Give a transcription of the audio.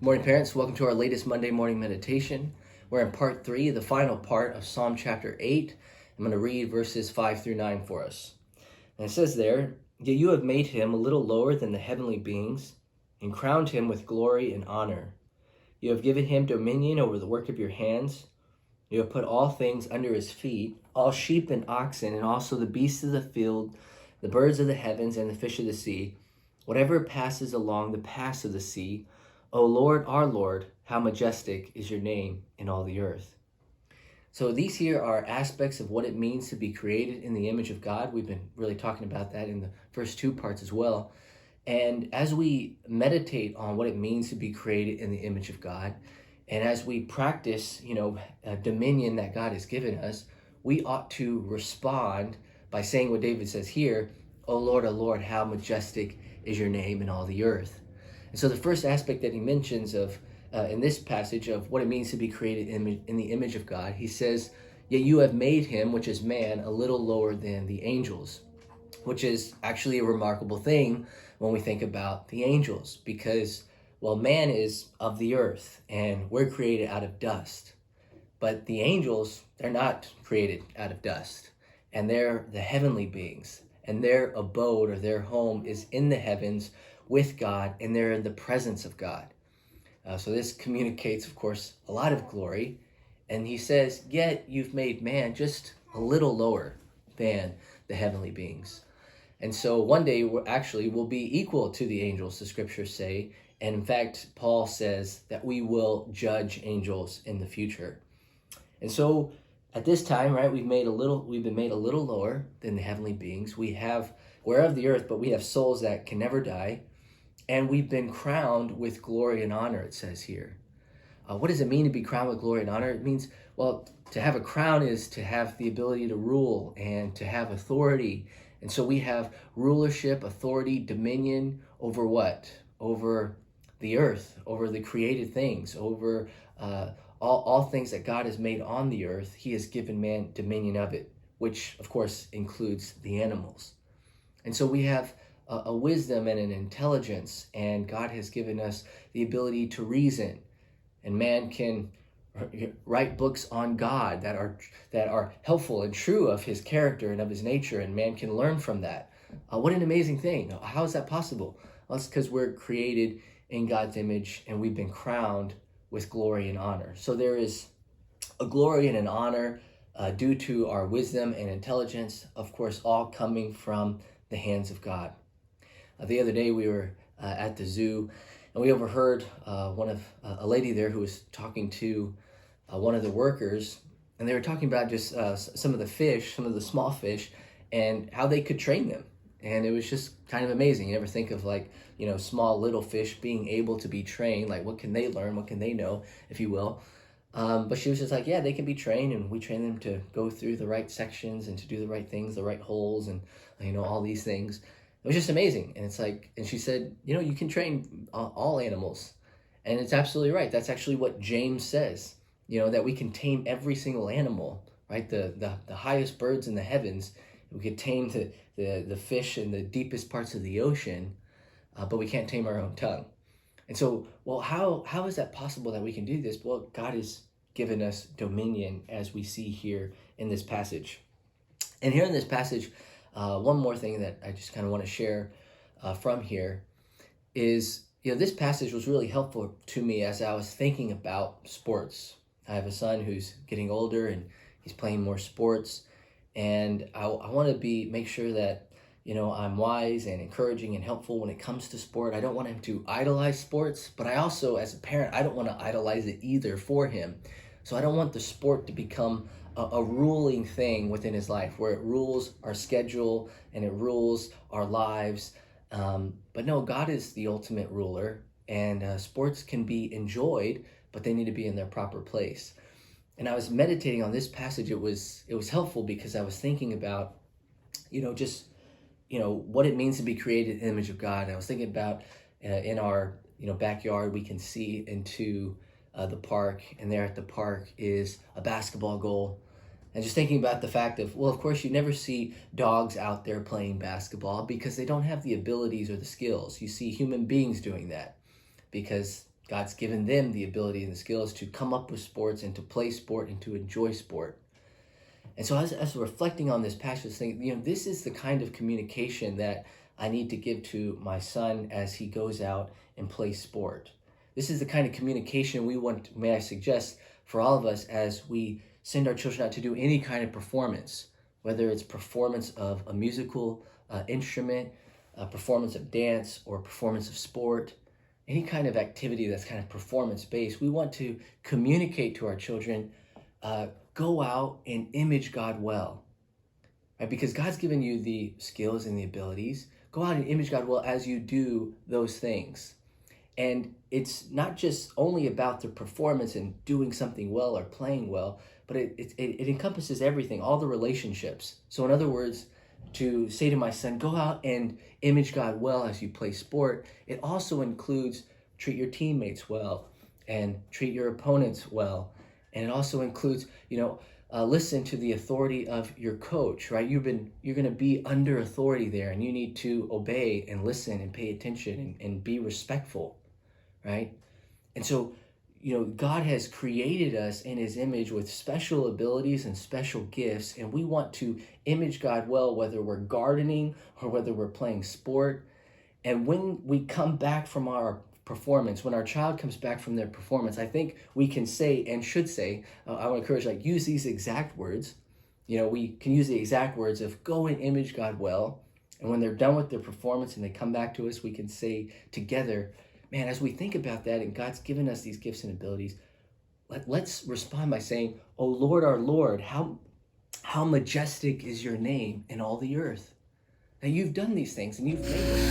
Morning, parents. Welcome to our latest Monday morning meditation. We're in part 3, the final part of Psalm chapter 8. I'm going to read verses 5 through 9 for us. And it says there, "Yet you have made him a little lower than the heavenly beings and crowned him with glory and honor. You have given him dominion over the work of your hands. You have put all things under his feet, all sheep and oxen, and also the beasts of the field, the birds of the heavens, and the fish of the sea, whatever passes along the paths of the sea. O Lord, our Lord, how majestic is your name in all the earth." So these here are aspects of what it means to be created in the image of God. We've been really talking about that in the first two parts as well. And as we meditate on what it means to be created in the image of God, and as we practice, dominion that God has given us, we ought to respond by saying what David says here, O Lord, how majestic is your name in all the earth. And so the first aspect that he mentions of in this passage of what it means to be created in the image of God, he says, "Yet you have made him," which is man, "a little lower than the angels," which is actually a remarkable thing when we think about the angels, because, well, man is of the earth and we're created out of dust. But the angels, they're not created out of dust, and they're the heavenly beings, and their abode or their home is in the heavens with God, and they're in the presence of God. So this communicates, of course, a lot of glory. And he says, yet you've made man just a little lower than the heavenly beings. And so one day we'll be equal to the angels, the scriptures say. And in fact, Paul says that we will judge angels in the future. And so at this time, right, we've been made a little lower than the heavenly beings. We're of the earth, but we have souls that can never die. And we've been crowned with glory and honor, it says here. What does it mean to be crowned with glory and honor? It means, well, to have a crown is to have the ability to rule and to have authority. And so we have rulership, authority, dominion over what? Over the earth, over the created things, over all things that God has made on the earth. He has given man dominion of it, which, of course, includes the animals. And so we have a wisdom and an intelligence, and God has given us the ability to reason. And man can write books on God that are helpful and true of his character and of his nature, and man can learn from that. What an amazing thing. How is that possible? Well, it's because we're created in God's image, and we've been crowned with glory and honor. So there is a glory and an honor due to our wisdom and intelligence, of course, all coming from the hands of God. The other day we were at the zoo, and we overheard a lady there who was talking to one of the workers, and they were talking about just some of the small fish, and how they could train them. And it was just kind of amazing. You never think of small little fish being able to be trained. Like, what can they learn? What can they know, if you will? But she was just like, yeah, they can be trained, and we train them to go through the right sections and to do the right things, the right holes, and all these things. It was just amazing. And it's like, and she said, you can train all animals. And it's absolutely right. That's actually what James says, that we can tame every single animal, right? The highest birds in the heavens, we could tame the fish in the deepest parts of the ocean, but we can't tame our own tongue. And so, well, how is that possible that we can do this? Well, God has given us dominion, as we see here in this passage. And here in this passage, one more thing that I just kind of want to share from here is, this passage was really helpful to me as I was thinking about sports. I have a son who's getting older, and he's playing more sports, and I want to make sure that I'm wise and encouraging and helpful when it comes to sport. I don't want him to idolize sports, but I also, as a parent, I don't want to idolize it either for him. So I don't want the sport to become a ruling thing within his life, where it rules our schedule and it rules our lives. But no, God is the ultimate ruler, and sports can be enjoyed, but they need to be in their proper place. And I was meditating on this passage. It was helpful because I was thinking about, what it means to be created in the image of God. And I was thinking about in our, backyard, we can see into the park, and there at the park is a basketball goal. And just thinking about the fact of, well, of course, you never see dogs out there playing basketball because they don't have the abilities or the skills. You see human beings doing that because God's given them the ability and the skills to come up with sports and to play sport and to enjoy sport. And so as reflecting on this passage, thinking, this is the kind of communication that I need to give to my son as he goes out and plays sport. This is the kind of communication we want, may I suggest, for all of us as we send our children out to do any kind of performance, whether it's performance of a musical instrument, a performance of dance, or performance of sport, any kind of activity that's kind of performance-based. We want to communicate to our children, go out and image God well, right? Because God's given you the skills and the abilities. Go out and image God well as you do those things. And it's not just only about the performance and doing something well or playing well, but it encompasses everything, all the relationships. So in other words, to say to my son, go out and image God well as you play sport, it also includes treat your teammates well and treat your opponents well. And it also includes, listen to the authority of your coach, right? You're going to be under authority there, and you need to obey and listen and pay attention and be respectful, right? And so, God has created us in his image with special abilities and special gifts, and we want to image God well, whether we're gardening or whether we're playing sport. And when we come back from our performance, when our child comes back from their performance, I think we can say and should say, I want to encourage, use these exact words. We can use the exact words of go and image God well. And when they're done with their performance and they come back to us, we can say together, man, as we think about that and God's given us these gifts and abilities, let's respond by saying, oh Lord, our Lord, how majestic is your name in all the earth. That you've done these things and you've made us.